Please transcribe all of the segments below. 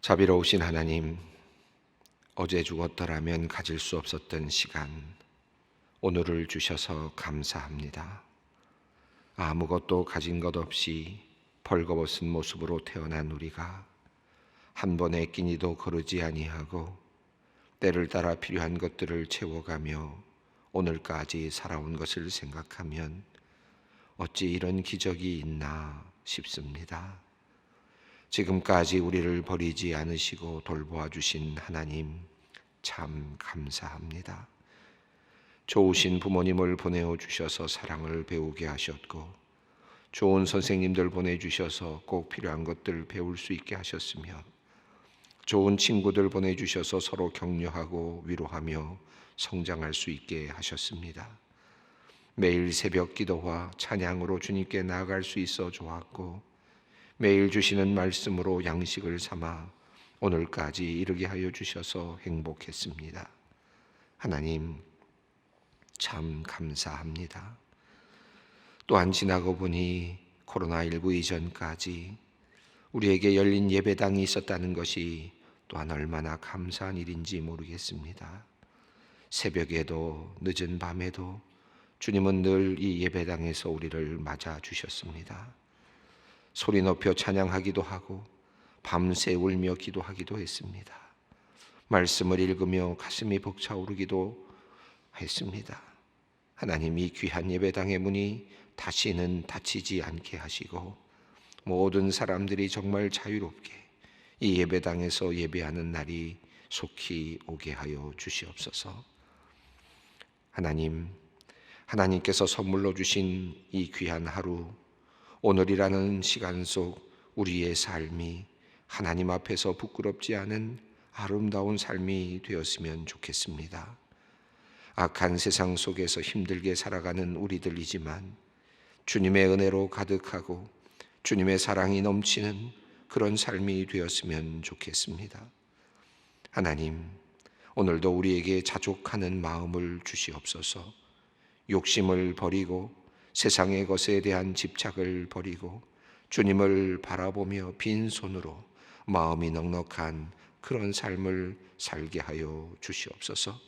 자비로우신 하나님, 어제 죽었더라면 가질 수 없었던 시간, 오늘을 주셔서 감사합니다. 아무것도 가진 것 없이 벌거벗은 모습으로 태어난 우리가 한 번의 끼니도 거르지 아니하고 때를 따라 필요한 것들을 채워가며 오늘까지 살아온 것을 생각하면 어찌 이런 기적이 있나 싶습니다. 지금까지 우리를 버리지 않으시고 돌보아 주신 하나님, 참 감사합니다. 좋으신 부모님을 보내어 주셔서 사랑을 배우게 하셨고, 좋은 선생님들 보내주셔서 꼭 필요한 것들 배울 수 있게 하셨으며, 좋은 친구들 보내주셔서 서로 격려하고 위로하며 성장할 수 있게 하셨습니다. 매일 새벽 기도와 찬양으로 주님께 나아갈 수 있어 좋았고, 매일 주시는 말씀으로 양식을 삼아 오늘까지 이르게 하여 주셔서 행복했습니다. 하나님, 참 감사합니다. 또한 지나고 보니 코로나19 이전까지 우리에게 열린 예배당이 있었다는 것이 또한 얼마나 감사한 일인지 모르겠습니다. 새벽에도 늦은 밤에도 주님은 늘 이 예배당에서 우리를 맞아 주셨습니다. 소리 높여 찬양하기도 하고 밤새 울며 기도하기도 했습니다. 말씀을 읽으며 가슴이 벅차오르기도 했습니다. 하나님, 이 귀한 예배당의 문이 다시는 닫히지 않게 하시고 모든 사람들이 정말 자유롭게 이 예배당에서 예배하는 날이 속히 오게 하여 주시옵소서. 하나님, 하나님께서 선물로 주신 이 귀한 하루, 오늘이라는 시간 속 우리의 삶이 하나님 앞에서 부끄럽지 않은 아름다운 삶이 되었으면 좋겠습니다. 악한 세상 속에서 힘들게 살아가는 우리들이지만 주님의 은혜로 가득하고 주님의 사랑이 넘치는 그런 삶이 되었으면 좋겠습니다. 하나님, 오늘도 우리에게 자족하는 마음을 주시옵소서. 욕심을 버리고 세상의 것에 대한 집착을 버리고 주님을 바라보며 빈손으로 마음이 넉넉한 그런 삶을 살게 하여 주시옵소서.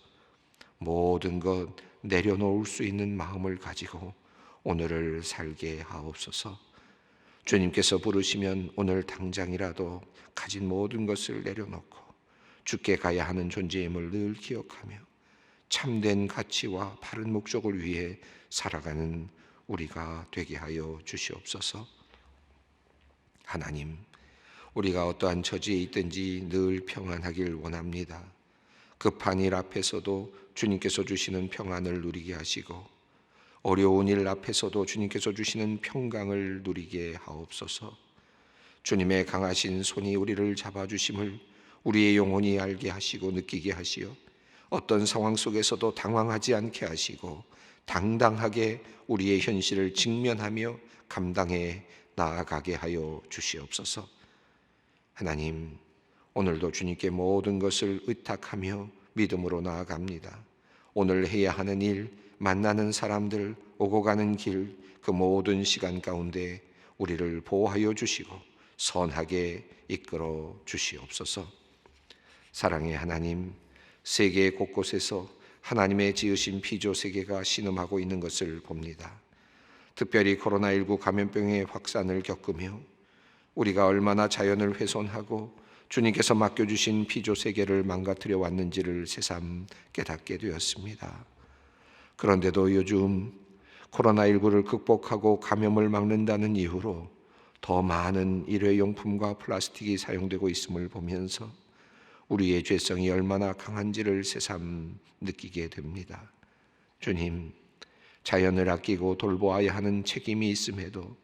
모든 것 내려놓을 수 있는 마음을 가지고 오늘을 살게 하옵소서. 주님께서 부르시면 오늘 당장이라도 가진 모든 것을 내려놓고 주께 가야 하는 존재임을 늘 기억하며 참된 가치와 바른 목적을 위해 살아가는 우리가 되게 하여 주시옵소서. 하나님, 우리가 어떠한 처지에 있든지 늘 평안하길 원합니다. 급한 일 앞에서도 주님께서 주시는 평안을 누리게 하시고 어려운 일 앞에서도 주님께서 주시는 평강을 누리게 하옵소서. 주님의 강하신 손이 우리를 잡아주심을 우리의 영혼이 알게 하시고 느끼게 하시어 어떤 상황 속에서도 당황하지 않게 하시고 당당하게 우리의 현실을 직면하며 감당해 나아가게 하여 주시옵소서. 하나님, 오늘도 주님께 모든 것을 의탁하며 믿음으로 나아갑니다. 오늘 해야 하는 일, 만나는 사람들, 오고 가는 길, 그 모든 시간 가운데 우리를 보호하여 주시고 선하게 이끌어 주시옵소서. 사랑의 하나님, 세계 곳곳에서 하나님의 지으신 피조 세계가 신음하고 있는 것을 봅니다. 특별히 코로나19 감염병의 확산을 겪으며 우리가 얼마나 자연을 훼손하고 주님께서 맡겨주신 피조 세계를 망가뜨려 왔는지를 새삼 깨닫게 되었습니다. 그런데도 요즘 코로나19를 극복하고 감염을 막는다는 이유로 더 많은 일회용품과 플라스틱이 사용되고 있음을 보면서 우리의 죄성이 얼마나 강한지를 새삼 느끼게 됩니다. 주님, 자연을 아끼고 돌보아야 하는 책임이 있음에도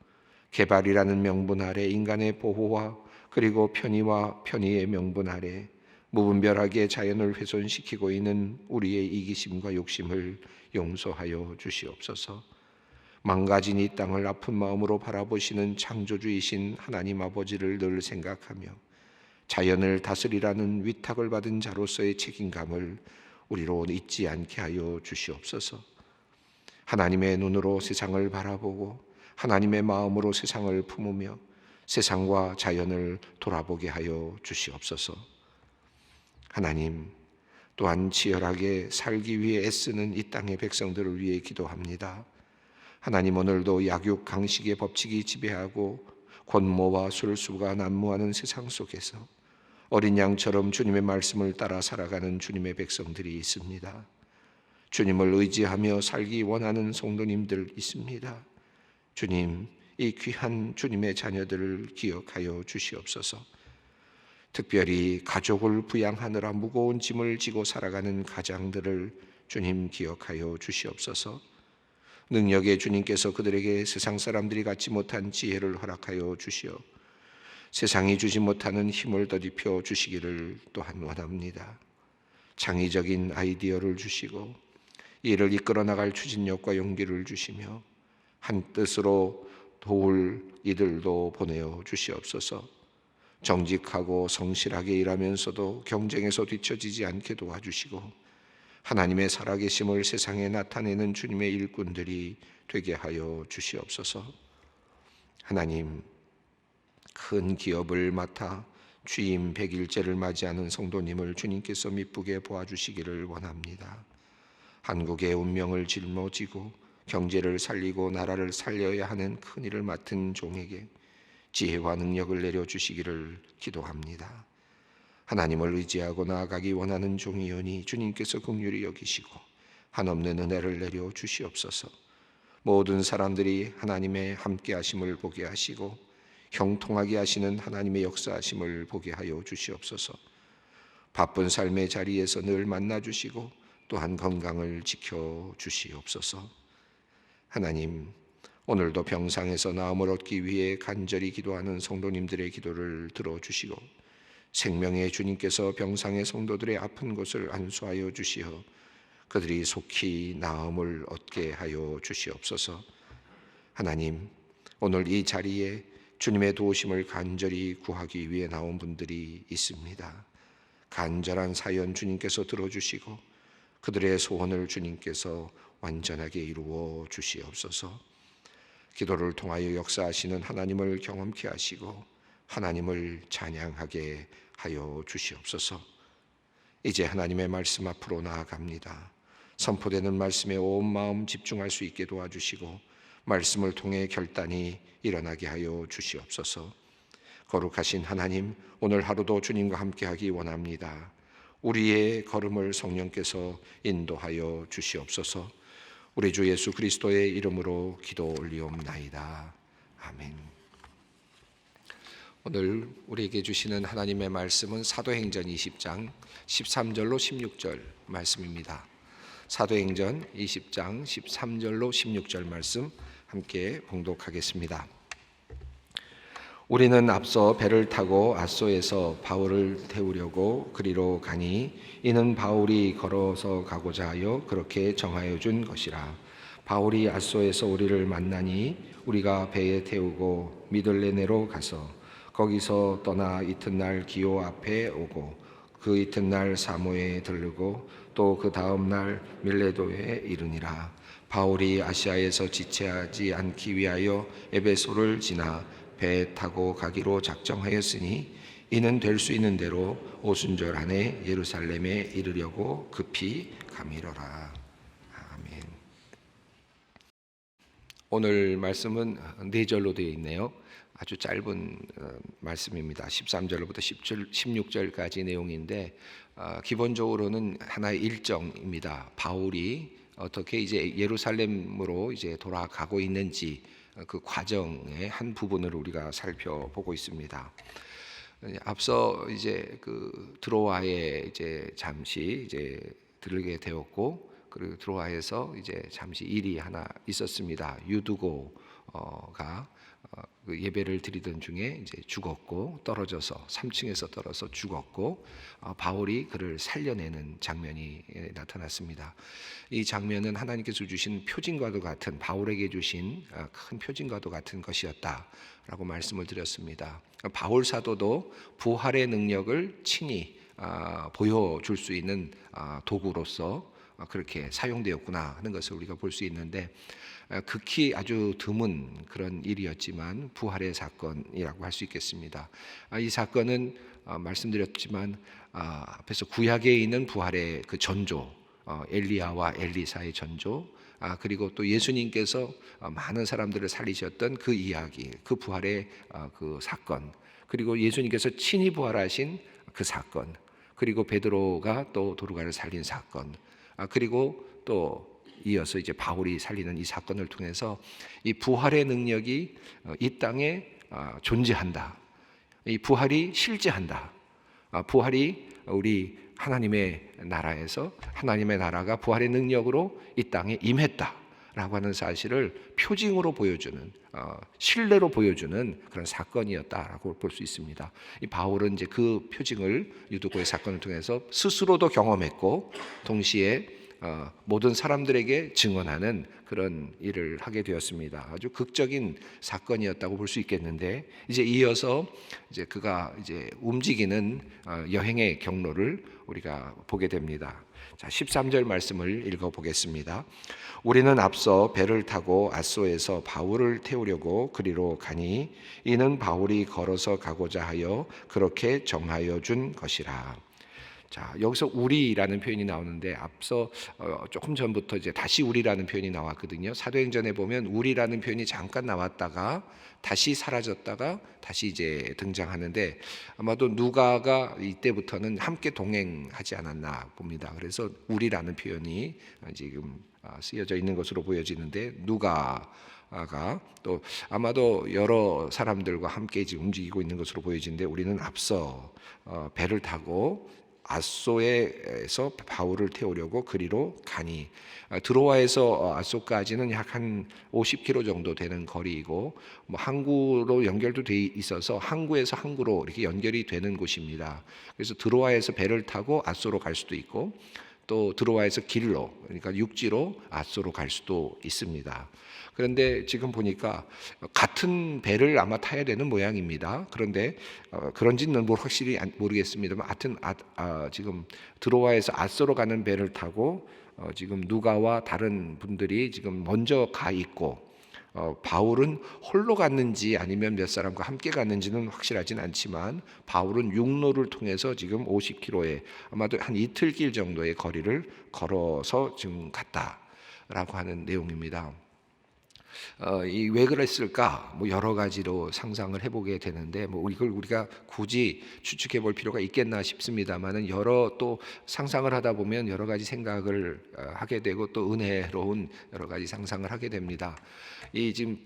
개발이라는 명분 아래 인간의 보호와 그리고 편의의 명분 아래 무분별하게 자연을 훼손시키고 있는 우리의 이기심과 욕심을 용서하여 주시옵소서. 망가진 이 땅을 아픈 마음으로 바라보시는 창조주이신 하나님 아버지를 늘 생각하며 자연을 다스리라는 위탁을 받은 자로서의 책임감을 우리로 잊지 않게 하여 주시옵소서. 하나님의 눈으로 세상을 바라보고 하나님의 마음으로 세상을 품으며 세상과 자연을 돌아보게 하여 주시옵소서. 하나님, 또한 치열하게 살기 위해 애쓰는 이 땅의 백성들을 위해 기도합니다. 하나님, 오늘도 약육 강식의 법칙이 지배하고 권모와 술수가 난무하는 세상 속에서 어린 양처럼 주님의 말씀을 따라 살아가는 주님의 백성들이 있습니다. 주님을 의지하며 살기 원하는 성도님들 있습니다. 주님, 이 귀한 주님의 자녀들을 기억하여 주시옵소서. 특별히 가족을 부양하느라 무거운 짐을 지고 살아가는 가장들을 주님 기억하여 주시옵소서. 능력의 주님께서 그들에게 세상 사람들이 갖지 못한 지혜를 허락하여 주시어 세상이 주지 못하는 힘을 더입혀 주시기를 또한 원합니다. 창의적인 아이디어를 주시고 이를 이끌어 나갈 추진력과 용기를 주시며 한 뜻으로 도울 이들도 보내어 주시옵소서. 정직하고 성실하게 일하면서도 경쟁에서 뒤처지지 않게 도와주시고 하나님의 살아계심을 세상에 나타내는 주님의 일꾼들이 되게 하여 주시옵소서. 하나님, 큰 기업을 맡아 취임 100일째를 맞이하는 성도님을 주님께서 미쁘게 보아주시기를 원합니다. 한국의 운명을 짊어지고 경제를 살리고 나라를 살려야 하는 큰 일을 맡은 종에게 지혜와 능력을 내려주시기를 기도합니다. 하나님을 의지하고 나아가기 원하는 종이오니 주님께서 긍휼히 여기시고 한없는 은혜를 내려 주시옵소서. 모든 사람들이 하나님의 함께하심을 보게 하시고 형통하게 하시는 하나님의 역사하심을 보게 하여 주시옵소서. 바쁜 삶의 자리에서 늘 만나주시고 또한 건강을 지켜 주시옵소서. 하나님, 오늘도 병상에서 나음을 얻기 위해 간절히 기도하는 성도님들의 기도를 들어주시고 생명의 주님께서 병상의 성도들의 아픈 곳을 안수하여 주시어 그들이 속히 나음을 얻게 하여 주시옵소서. 하나님, 오늘 이 자리에 주님의 도우심을 간절히 구하기 위해 나온 분들이 있습니다. 간절한 사연 주님께서 들어주시고 그들의 소원을 주님께서 완전하게 이루어 주시옵소서. 기도를 통하여 역사하시는 하나님을 경험케 하시고 하나님을 찬양하게 하여 주시옵소서. 이제 하나님의 말씀 앞으로 나아갑니다. 선포되는 말씀에 온 마음 집중할 수 있게 도와주시고 말씀을 통해 결단이 일어나게 하여 주시옵소서. 거룩하신 하나님, 오늘 하루도 주님과 함께하기 원합니다. 우리의 걸음을 성령께서 인도하여 주시옵소서. 우리 주 예수 그리스도의 이름으로 기도 올리옵나이다. 아멘. 오늘 우리에게 주시는 하나님의 말씀은 사도행전 20장 13절로 16절 말씀입니다. 사도행전 20장 13절로 16절 말씀 함께 봉독하겠습니다. 우리는 앞서 배를 타고 앗소에서 바울을 태우려고 그리로 가니 이는 바울이 걸어서 가고자 하여 그렇게 정하여 준 것이라. 바울이 앗소에서 우리를 만나니 우리가 배에 태우고 미들레네로 가서 거기서 떠나 이튿날 기오 앞에 오고 그 이튿날 사모에 들르고 또 그 다음 날 밀레도에 이르니라. 바울이 아시아에서 지체하지 않기 위하여 에베소를 지나 배 타고 가기로 작정하였으니 이는 될 수 있는 대로 오순절 안에 예루살렘에 이르려고 급히 가미러라. 아멘. 오늘 말씀은 4절로 되어 있네요. 아주 짧은 말씀입니다. 13절부터 16절까지 내용인데 기본적으로는 하나의 일정입니다. 바울이 어떻게 이제 예루살렘으로 이제 돌아가고 있는지 그 과정의 한 부분을 우리가 살펴보고 있습니다. 앞서 이제 그 드로아에 이제 잠시 이제 들르게 되었고, 그리고 드로아에서 이제 잠시 일이 하나 있었습니다. 유두고가 그 예배를 드리던 중에 이제 죽었고, 떨어져서 3층에서 떨어져 죽었고, 바울이 그를 살려내는 장면이 나타났습니다. 이 장면은 하나님께서 주신 표징과도 같은, 바울에게 주신 큰 표징과도 같은 것이었다라고 말씀을 드렸습니다. 바울 사도도 부활의 능력을 친히 보여줄 수 있는 도구로서 그렇게 사용되었구나 하는 것을 우리가 볼 수 있는데, 극히 아주 드문 그런 일이었지만 부활의 사건이라고 할 수 있겠습니다. 이 사건은 말씀드렸지만 앞에서 구약에 있는 부활의 그 전조, 엘리야와 엘리사의 전조, 그리고 또 예수님께서 많은 사람들을 살리셨던 그 이야기, 그 부활의 그 사건, 그리고 예수님께서 친히 부활하신 그 사건, 그리고 베드로가 또 도르가를 살린 사건, 그리고 또 이어서 이제 바울이 살리는 이 사건을 통해서 이 부활의 능력이 이 땅에 존재한다. 이 부활이 실제한다. 부활이 우리 하나님의 나라에서 하나님의 나라가 부활의 능력으로 이 땅에 임했다라고 하는 사실을 표징으로 보여주는, 신뢰로 보여주는 그런 사건이었다라고 볼 수 있습니다. 이 바울은 이제 그 표징을 유두고의 사건을 통해서 스스로도 경험했고 동시에 모든 사람들에게 증언하는 그런 일을 하게 되었습니다. 아주 극적인 사건이었다고 볼 수 있겠는데, 이제 이어서 이제 그가 이제 움직이는 여행의 경로를 우리가 보게 됩니다. 자, 13절 말씀을 읽어 보겠습니다. 우리는 앞서 배를 타고 앗소에서 바울을 태우려고 그리로 가니 이는 바울이 걸어서 가고자 하여 그렇게 정하여 준 것이라. 자, 여기서 우리라는 표현이 나오는데 앞서 조금 전부터 이제 다시 우리라는 표현이 나왔거든요. 사도행전에 보면 우리라는 표현이 잠깐 나왔다가 다시 사라졌다가 다시 이제 등장하는데, 아마도 누가가 이때부터는 함께 동행하지 않았나 봅니다. 그래서 우리라는 표현이 지금 쓰여져 있는 것으로 보여지는데, 누가가 또 아마도 여러 사람들과 함께 지금 움직이고 있는 것으로 보여지는데, 우리는 앞서 배를 타고 앗소에서 바울을 태우려고 그리로 가니, 드로아에서 앗소까지는 약 한 50km 정도 되는 거리이고, 뭐 항구로 연결도 돼 있어서 항구에서 항구로 이렇게 연결이 되는 곳입니다. 그래서 드로아에서 배를 타고 앗소로 갈 수도 있고, 또 드로아에서 길로, 그러니까 육지로 앗소로 갈 수도 있습니다. 그런데 지금 보니까 같은 배를 아마 타야 되는 모양입니다. 그런데 그런지는 뭐 확실히 모르겠습니다만, 하여튼 지금 드로아에서 앗소로 가는 배를 타고 지금 누가와 다른 분들이 지금 먼저 가 있고, 바울은 홀로 갔는지 아니면 몇 사람과 함께 갔는지는 확실하진 않지만, 바울은 육로를 통해서 지금 50km의 아마도 한 이틀 길 정도의 거리를 걸어서 지금 갔다라고 하는 내용입니다. 이 왜 그랬을까? 뭐 여러 가지로 상상을 해보게 되는데, 뭐 이걸 우리가 굳이 추측해볼 필요가 있겠나 싶습니다만은, 여러 또 상상을 하다 보면 여러 가지 생각을 하게 되고 또 은혜로운 여러 가지 상상을 하게 됩니다. 이 지금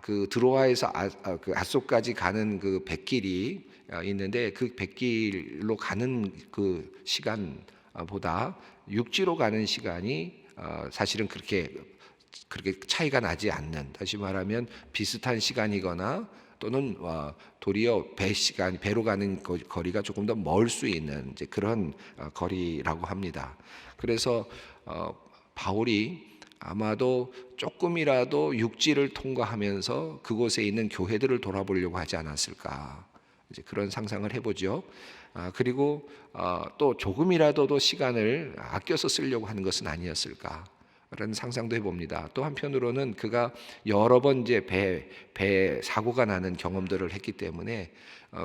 그 드로아에서 그 앗소까지 가는 그 백길이 있는데, 그 백길로 가는 그 시간보다 육지로 가는 시간이 사실은 그렇게 차이가 나지 않는, 다시 말하면 비슷한 시간이거나 또는 도리어 배로 가는 거리가 조금 더 멀 수 있는 이제 그런 거리라고 합니다. 그래서 바울이 아마도 조금이라도 육지를 통과하면서 그곳에 있는 교회들을 돌아보려고 하지 않았을까, 이제 그런 상상을 해보죠. 그리고 또 조금이라도 시간을 아껴서 쓰려고 하는 것은 아니었을까, 라는 상상도 해봅니다. 또 한편으로는 그가 여러 번 이제 배 사고가 나는 경험들을 했기 때문에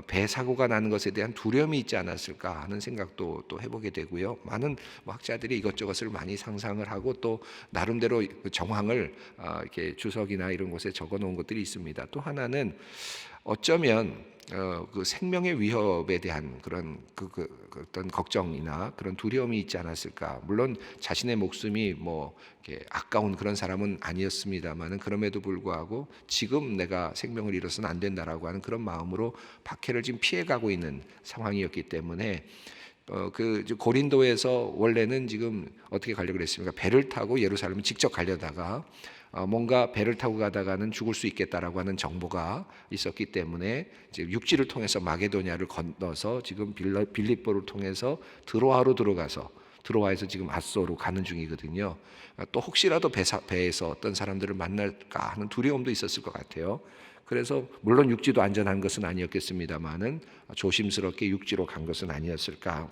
배 사고가 나는 것에 대한 두려움이 있지 않았을까 하는 생각도 또 해보게 되고요. 많은 학자들이 이것저것을 많이 상상을 하고 또 나름대로 정황을 이렇게 주석이나 이런 곳에 적어놓은 것들이 있습니다. 또 하나는 어쩌면 그 생명의 위협에 대한 그런 어떤 걱정이나 그런 두려움이 있지 않았을까. 물론 자신의 목숨이 뭐 이렇게 아까운 그런 사람은 아니었습니다만은, 그럼에도 불구하고 지금 내가 생명을 잃어서는 안 된다라고 하는 그런 마음으로 박해를 지금 피해가고 있는 상황이었기 때문에, 그 고린도에서 원래는 지금 어떻게 가려고 그랬습니까? 배를 타고 예루살렘을 직접 가려다가 뭔가 배를 타고 가다가는 죽을 수 있겠다라고 하는 정보가 있었기 때문에 지금 육지를 통해서 마게도냐를 건너서 지금 빌립보를 통해서 드로아로 들어가서 드로아에서 지금 앗소로 가는 중이거든요. 또 혹시라도 배에서 어떤 사람들을 만날까 하는 두려움도 있었을 것 같아요. 그래서 물론 육지도 안전한 것은 아니었겠습니다만은 조심스럽게 육지로 간 것은 아니었을까.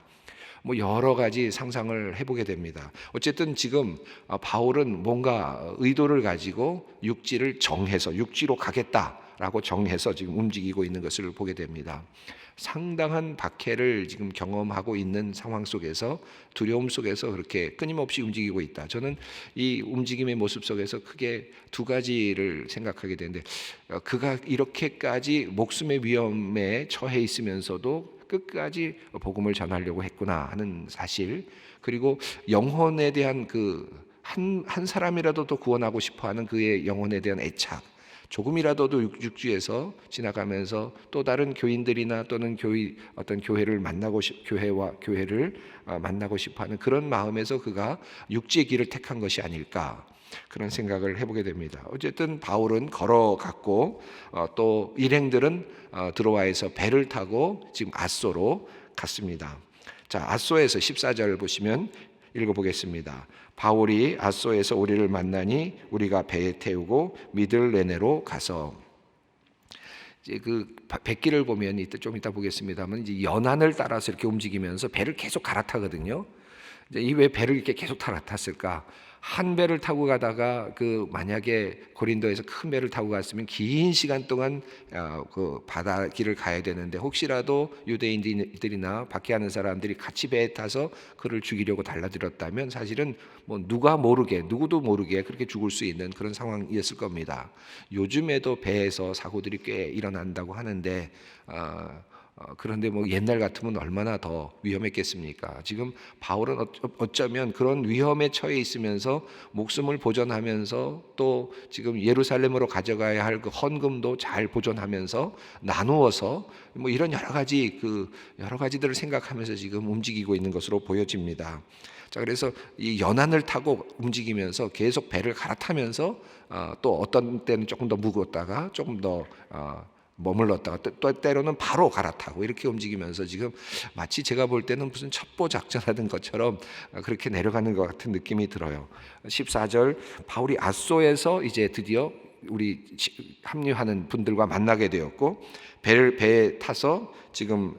뭐 여러 가지 상상을 해보게 됩니다. 어쨌든 지금 바울은 뭔가 의도를 가지고 육지를 정해서 육지로 가겠다라고 정해서 지금 움직이고 있는 것을 보게 됩니다. 상당한 박해를 지금 경험하고 있는 상황 속에서 두려움 속에서 그렇게 끊임없이 움직이고 있다. 저는 이 움직임의 모습 속에서 크게 두 가지를 생각하게 되는데, 그가 이렇게까지 목숨의 위험에 처해 있으면서도 끝까지 복음을 전하려고 했구나 하는 사실, 그리고 영혼에 대한 그 한 사람이라도 더 구원하고 싶어하는 그의 영혼에 대한 애착, 조금이라도 육지에서 지나가면서 또 다른 교인들이나 또는 어떤 교회를 교회를 만나고 싶어하는 그런 마음에서 그가 육지의 길을 택한 것이 아닐까, 그런 생각을 해보게 됩니다. 어쨌든 바울은 걸어갔고 또 일행들은 드로아에서 배를 타고 지금 앗소로 갔습니다. 자, 앗소에서 14절 보시면 읽어보겠습니다. 바울이 앗소에서 우리를 만나니 우리가 배에 태우고 미들레네로 가서, 이제 그 백기를 보면 좀 이따 보겠습니다만 이제 연안을 따라서 이렇게 움직이면서 배를 계속 갈아타거든요. 이제 이 왜 배를 이렇게 계속 갈아탔을까? 한 배를 타고 가다가 그 만약에 고린도에서 큰 배를 타고 갔으면 긴 시간 동안 그 바다 길을 가야 되는데, 혹시라도 유대인들이나 박해하는 사람들이 같이 배에 타서 그를 죽이려고 달라들었다면 사실은 뭐 누구도 모르게 그렇게 죽을 수 있는 그런 상황이었을 겁니다. 요즘에도 배에서 사고들이 꽤 일어난다고 하는데 그런데 뭐 옛날 같으면 얼마나 더 위험했겠습니까? 지금 바울은 어쩌면 그런 위험에 처해 있으면서 목숨을 보존하면서 또 지금 예루살렘으로 가져가야 할 그 헌금도 잘 보존하면서 나누어서 뭐 이런 여러 가지들을 생각하면서 지금 움직이고 있는 것으로 보여집니다. 자, 그래서 이 연안을 타고 움직이면서 계속 배를 갈아타면서 또 어떤 때는 조금 더 묵었다가 조금 더 머물렀다가 또 때로는 바로 갈아타고 이렇게 움직이면서 지금 마치 제가 볼 때는 무슨 첩보 작전하는 것처럼 그렇게 내려가는 것 같은 느낌이 들어요. 14절, 바울이 앗소에서 이제 드디어 우리 합류하는 분들과 만나게 되었고, 배에 타서 지금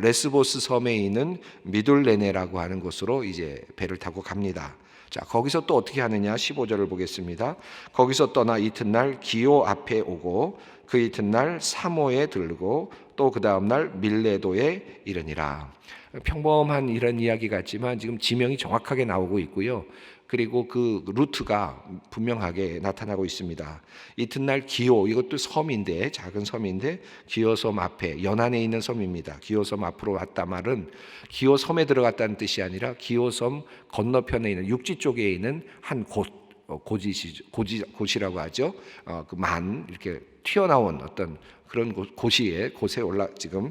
레스보스 섬에 있는 미둘레네라고 하는 곳으로 이제 배를 타고 갑니다. 자, 거기서 또 어떻게 하느냐, 15절을 보겠습니다. 거기서 떠나 이튿날 기오 앞에 오고 그 이튿날 사모에 들르고 또 그 다음날 밀레도에 이르니라. 평범한 이런 이야기 같지만 지금 지명이 정확하게 나오고 있고요. 그리고 그 루트가 분명하게 나타나고 있습니다. 이튿날 기오, 이것도 섬인데, 작은 섬인데 기오섬 앞에 연안에 있는 섬입니다. 기오섬 앞으로 왔다 말은 기오섬에 들어갔다는 뜻이 아니라 기오섬 건너편에 있는 육지 쪽에 있는 한 곳이라고 하죠. 이렇게 튀어나온 어떤 그런 곳에 지금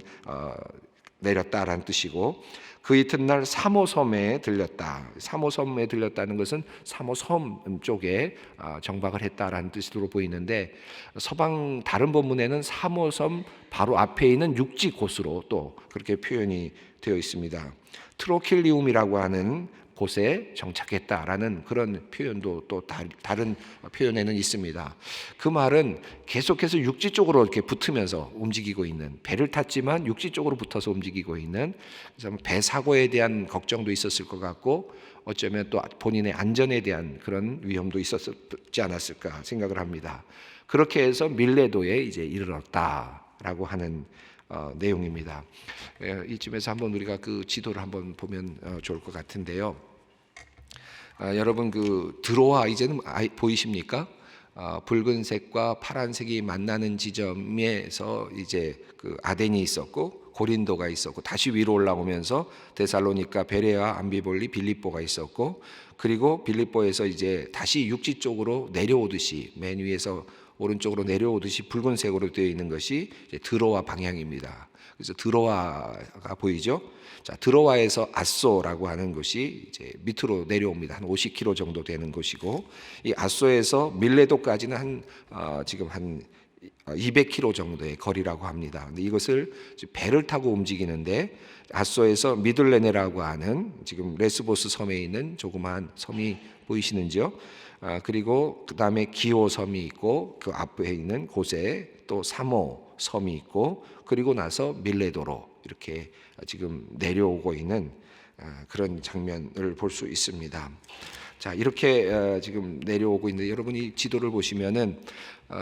내렸다라는 뜻이고, 그 이튿날 사모섬에 들렸다. 사모섬에 들렸다는 것은 사모섬 쪽에 정박을 했다라는 뜻으로 보이는데, 서방 다른 본문에는 사모섬 바로 앞에 있는 육지 곳으로 또 그렇게 표현이 되어 있습니다. 트로킬리움이라고 하는 곳에 정착했다라는 그런 표현도 또 다른 표현에는 있습니다. 그 말은 계속해서 육지 쪽으로 이렇게 붙으면서 움직이고 있는, 배를 탔지만 육지 쪽으로 붙어서 움직이고 있는, 그래서 배 사고에 대한 걱정도 있었을 것 같고 어쩌면 또 본인의 안전에 대한 그런 위험도 있었지 않았을까 생각을 합니다. 그렇게 해서 밀레도에 이제 이르렀다라고 하는 내용입니다. 이쯤에서 한번 우리가 그 지도를 한번 보면 좋을 것 같은데요. 여러분 그 드로아 이제는 보이십니까? 붉은색과 파란색이 만나는 지점에서 이제 그 아덴이 있었고 고린도가 있었고, 다시 위로 올라오면서 데살로니가, 베레아, 암비볼리, 빌립보가 있었고, 그리고 빌립보에서 이제 다시 육지 쪽으로 내려오듯이 맨 위에서 오른쪽으로 내려오듯이 붉은색으로 되어 있는 것이 이제 드로아 방향입니다. 그래서 드로아가 보이죠? 자, 드로아에서 앗소라고 하는 곳이 이제 밑으로 내려옵니다. 한 50km 정도 되는 곳이고, 이 앗소에서 밀레도까지는 지금 한 200km 정도의 거리라고 합니다. 근데 이것을 배를 타고 움직이는데, 앗소에서 미들레네라고 하는 지금 레스보스 섬에 있는 조그마한 섬이 보이시는지요? 그리고 그 다음에 기오 섬이 있고, 그 앞에 있는 곳에 또 사모 섬이 있고, 그리고 나서 밀레도로 이렇게 지금 내려오고 있는 그런 장면을 볼 수 있습니다. 자, 이렇게 지금 내려오고 있는데 여러분이 지도를 보시면은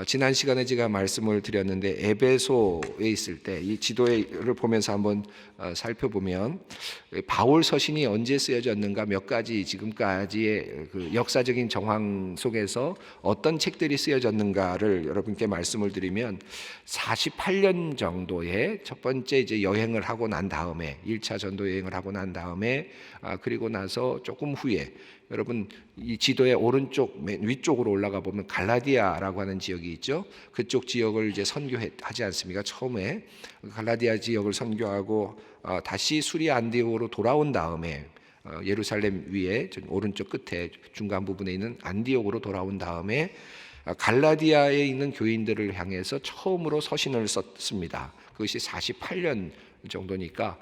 지난 시간에 제가 말씀을 드렸는데 에베소에 있을 때 이 지도를 보면서 한번 살펴보면 바울 서신이 언제 쓰여졌는가 몇 가지 지금까지의 그 역사적인 정황 속에서 어떤 책들이 쓰여졌는가를 여러분께 말씀을 드리면 48년 정도의 첫 번째 이제 여행을 하고 난 다음에 1차 전도 여행을 하고 난 다음에 그리고 나서 조금 후에 여러분 이 지도의 오른쪽 맨 위쪽으로 올라가 보면 갈라디아라고 하는 지역이 있죠. 그쪽 지역을 이제 선교하지 않습니까? 처음에 갈라디아 지역을 선교하고 다시 수리아 안디옥으로 돌아온 다음에 예루살렘 위에 오른쪽 끝에 중간 부분에 있는 안디옥으로 돌아온 다음에 갈라디아에 있는 교인들을 향해서 처음으로 서신을 썼습니다. 그것이 48년 정도니까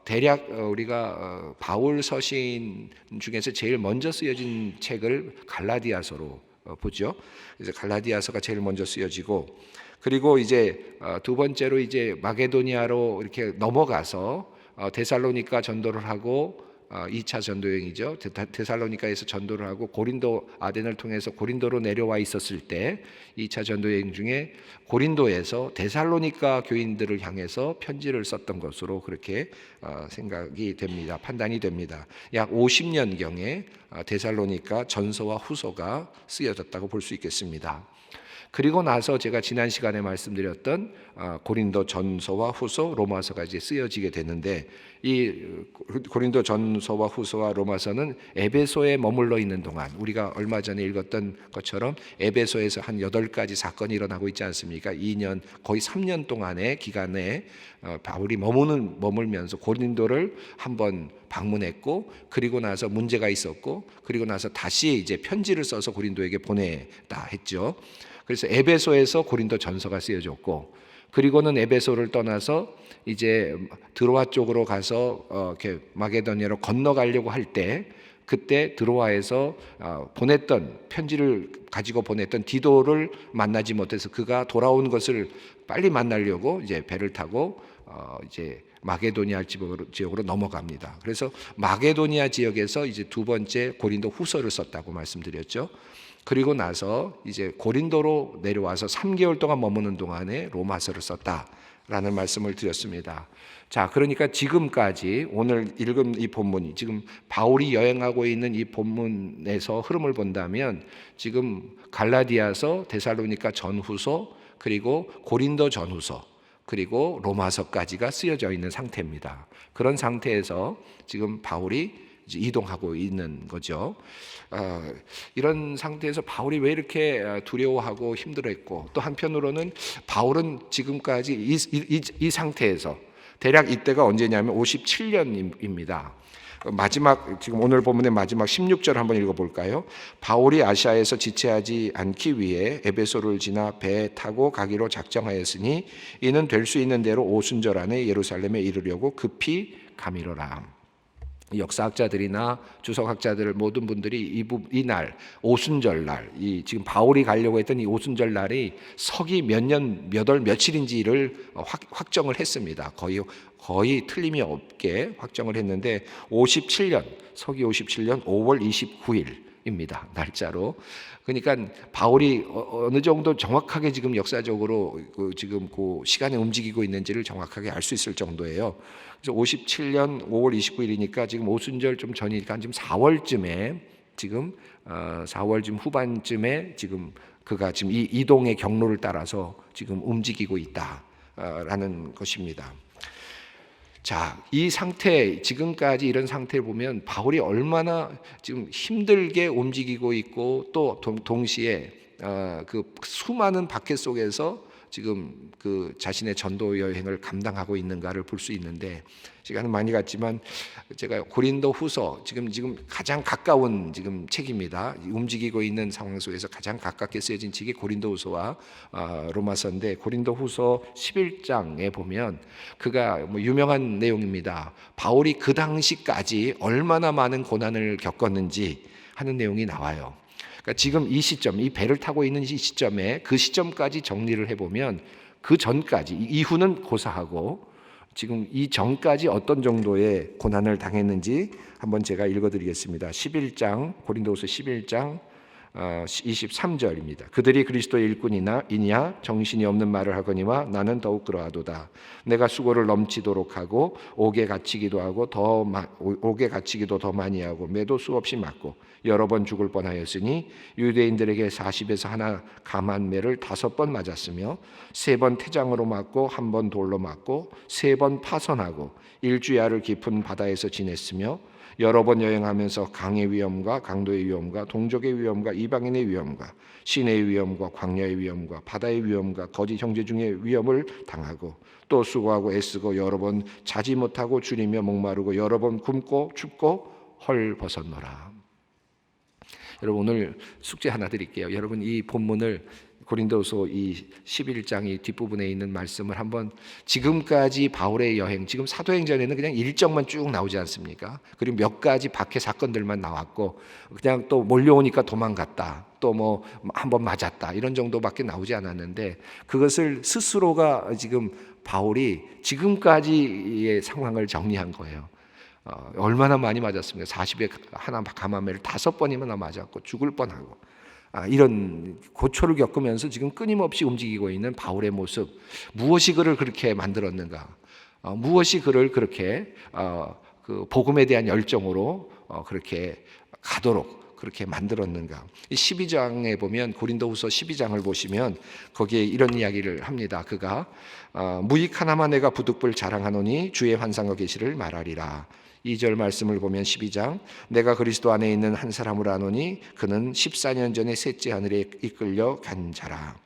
대략 우리가 바울 서신 중에서 제일 먼저 쓰여진 책을 갈라디아서로 보죠. 그래서 갈라디아서가 제일 먼저 쓰여지고 그리고 이제 두 번째로 이제 마게도니아로 이렇게 넘어가서 데살로니가 전도를 하고 2차 전도 여행이죠. 데살로니가에서 전도를 하고 고린도 아덴을 통해서 고린도로 내려와 있었을 때 2차 전도 여행 중에 고린도에서 데살로니가 교인들을 향해서 편지를 썼던 것으로 그렇게 생각이 됩니다. 판단이 됩니다. 약 50년경에 데살로니가 전서와 후서가 쓰여졌다고 볼 수 있겠습니다. 그리고 나서 제가 지난 시간에 말씀드렸던 고린도 전서와 후서, 로마서가 이제 쓰여지게 되는데 이 고린도 전서와 후서와 로마서는 에베소에 머물러 있는 동안 우리가 얼마 전에 읽었던 것처럼 에베소에서 한 8가지 사건이 일어나고 있지 않습니까? 2년 거의 3년 동안의 기간에 바울이 머물면서 고린도를 한번 방문했고 그리고 나서 문제가 있었고 그리고 나서 다시 이제 편지를 써서 고린도에게 보내다 했죠. 그래서 에베소에서 고린도 전서가 쓰여졌고 그리고는 에베소를 떠나서 이제 드로아 쪽으로 가서 이렇게 마게도니아로 건너가려고 할 때 그때 드로아에서 보냈던 편지를 가지고 보냈던 디도를 만나지 못해서 그가 돌아온 것을 빨리 만나려고 이제 배를 타고 이제 마게도니아 지역으로 넘어갑니다. 그래서 마게도니아 지역에서 이제 두 번째 고린도 후서를 썼다고 말씀드렸죠. 그리고 나서 이제 고린도로 내려와서 3개월 동안 머무는 동안에 로마서를 썼다라는 말씀을 드렸습니다. 자, 그러니까 지금까지 오늘 읽은 이 본문이 지금 바울이 여행하고 있는 이 본문에서 흐름을 본다면 지금 갈라디아서, 데살로니가 전후서, 그리고 고린도 전후서, 그리고 로마서까지가 쓰여져 있는 상태입니다. 그런 상태에서 지금 바울이 이동하고 있는 거죠. 이런 상태에서 바울이 왜 이렇게 두려워하고 힘들어했고 또 한편으로는 바울은 지금까지 이 상태에서 대략 이때가 언제냐면 57년입니다. 마지막 지금 오늘 본문의 마지막 16절 한번 읽어볼까요? 바울이 아시아에서 지체하지 않기 위해 에베소를 지나 배에 타고 가기로 작정하였으니 이는 될 수 있는 대로 오순절 안에 예루살렘에 이르려고 급히 가미로라. 역사학자들이나 주석학자들 모든 분들이 이날 오순절날 이 지금 바울이 가려고 했던 이 오순절날이 석이 몇 월 며칠인지를 확정을 했습니다. 거의 틀림이 없게 확정을 했는데 57년 석이 57년 5월 29일입니다. 날짜로. 그러니까 바울이 어느 정도 정확하게 지금 역사적으로 지금 그 시간에 움직이고 있는지를 정확하게 알 수 있을 정도예요. 그래서 57년 5월 29일이니까 지금 오순절 좀 전이니까 지금 4월쯤에 지금 4월쯤 후반쯤에 지금 그가 지금 이 이동의 경로를 따라서 지금 움직이고 있다라는 것입니다. 자, 이 상태 지금까지 이런 상태를 보면 바울이 얼마나 지금 힘들게 움직이고 있고 또 동시에 그 수많은 박해 속에서 지금 그 자신의 전도 여행을 감당하고 있는가를 볼 수 있는데 시간은 많이 갔지만 제가 고린도 후서 지금 가장 가까운 지금 책입니다. 움직이고 있는 상황 속에서 가장 가깝게 쓰여진 책이 고린도 후서와 로마서인데 고린도 후서 11장에 보면 그가 뭐 유명한 내용입니다. 바울이 그 당시까지 얼마나 많은 고난을 겪었는지 하는 내용이 나와요. 그러니까 지금 이 시점, 이 배를 타고 있는 이 시점에 그 시점까지 정리를 해보면 그 전까지 이후는 고사하고 지금 이 전까지 어떤 정도의 고난을 당했는지 한번 제가 읽어드리겠습니다. 11장 고린도후서 11장 23절입니다. 그들이 그리스도의 일꾼이냐 정신이 없는 말을 하거니와 나는 더욱 그러하도다. 내가 수고를 넘치도록 하고 옥에 갇히기도 더 많이 하고 매도 수없이 맞고 여러 번 죽을 뻔하였으니 유대인들에게 40에서 하나 감한 매를 5번 맞았으며 3번 태장으로 맞고 1번 돌로 맞고 3번 파선하고 일주야를 깊은 바다에서 지냈으며 여러 번 여행하면서 강의 위험과 강도의 위험과 동족의 위험과 이방인의 위험과 시내의 위험과 광야의 위험과 바다의 위험과 거짓 형제 중의 위험을 당하고 또 수고하고 애쓰고 여러 번 자지 못하고 줄이며 목마르고 여러 번 굶고 춥고 헐벗었노라. 여러분 오늘 숙제 하나 드릴게요. 여러분 이 본문을 고린도서 이 11장 이 뒷부분에 있는 말씀을 한번 지금까지 바울의 여행, 지금 사도행전에는 그냥 일정만 쭉 나오지 않습니까? 그리고 몇 가지 박해 사건들만 나왔고 그냥 또 몰려오니까 도망갔다. 또 뭐 한번 맞았다. 이런 정도밖에 나오지 않았는데 그것을 스스로가 지금 바울이 지금까지의 상황을 정리한 거예요. 얼마나 많이 맞았습니까? 40에 하나 감한 매를 5번이나 맞았고 죽을 뻔하고 이런 고초를 겪으면서 지금 끊임없이 움직이고 있는 바울의 모습, 무엇이 그를 그렇게 만들었는가? 무엇이 그를 그렇게 그 복음에 대한 열정으로 그렇게 가도록 그렇게 만들었는가? 이 12장에 보면 고린도후서 12장을 보시면 거기에 이런 이야기를 합니다. 그가 무익 하나만 내가 부득불 자랑하노니 주의 환상과 계시를 말하리라. 2절 말씀을 보면 12장 내가 그리스도 안에 있는 한 사람을 아노니 그는 14년 전에 셋째 하늘에 이끌려 간 자라.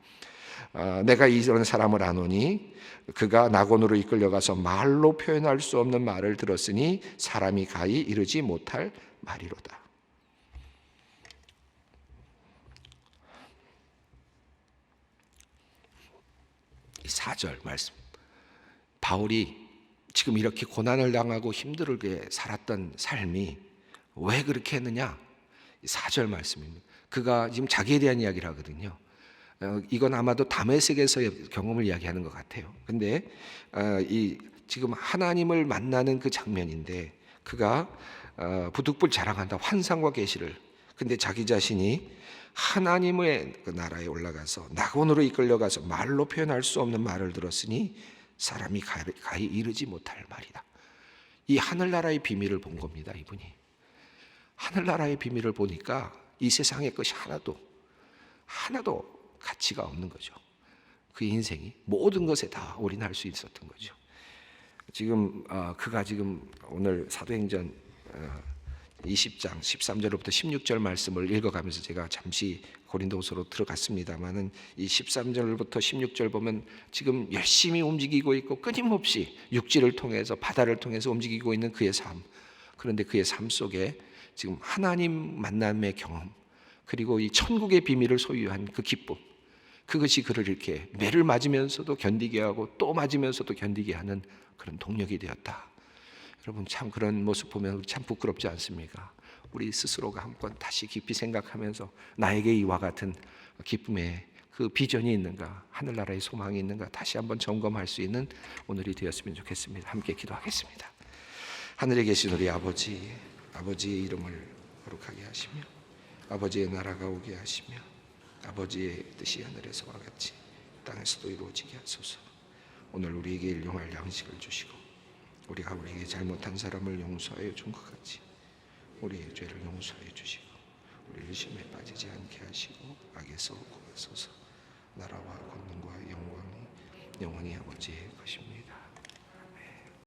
내가 이런 사람을 아노니 그가 낙원으로 이끌려가서 말로 표현할 수 없는 말을 들었으니 사람이 가히 이르지 못할 말이로다. 이 4절 말씀, 바울이 지금 이렇게 고난을 당하고 힘들게 살았던 삶이 왜 그렇게 했느냐? 4절 말씀입니다. 그가 지금 자기에 대한 이야기를 하거든요. 이건 아마도 다메섹에서의 경험을 이야기하는 것 같아요. 근데 이 지금 하나님을 만나는 그 장면인데 그가 부득불 자랑한다. 환상과 계시를. 근데 자기 자신이 하나님의 그 나라에 올라가서 낙원으로 이끌려가서 말로 표현할 수 없는 말을 들었으니 사람이 가히 이르지 못할 말이다. 이 하늘나라의 비밀을 본 겁니다. 이분이 하늘나라의 비밀을 보니까 이 세상의 것이 하나도 가치가 없는 거죠. 그 인생이 모든 것에 다 올인할 수 있었던 거죠. 지금 그가 지금 오늘 사도행전 20장 13절부터 16절 말씀을 읽어가면서 제가 잠시 고린도후서로 들어갔습니다만은 이 13절부터 16절 보면 지금 열심히 움직이고 있고 끊임없이 육지를 통해서 바다를 통해서 움직이고 있는 그의 삶. 그런데 그의 삶 속에 지금 하나님 만남의 경험 그리고 이 천국의 비밀을 소유한 그 기쁨, 그것이 그를 이렇게 매를 맞으면서도 견디게 하고 또 맞으면서도 견디게 하는 그런 동력이 되었다. 여러분 참 그런 모습 보면 참 부끄럽지 않습니까? 우리 스스로가 한번 다시 깊이 생각하면서 나에게 이와 같은 기쁨의 그 비전이 있는가, 하늘나라의 소망이 있는가 다시 한번 점검할 수 있는 오늘이 되었으면 좋겠습니다. 함께 기도하겠습니다. 하늘에 계신 우리 아버지의 이름을 거룩하게 하시며 아버지의 나라가 오게 하시며 아버지의 뜻이 하늘에서와 같이 땅에서도 이루어지게 하소서. 오늘 우리에게 일용할 양식을 주시고 우리가 우리에게 잘못한 사람을 용서하여 준 것 같이 우리의 죄를 용서해 주시고 우리를 시험에 빠지지 않게 하시고 악에서 구하소서. 나라와 권능과 영광이 영원히 아버지의 것입니다.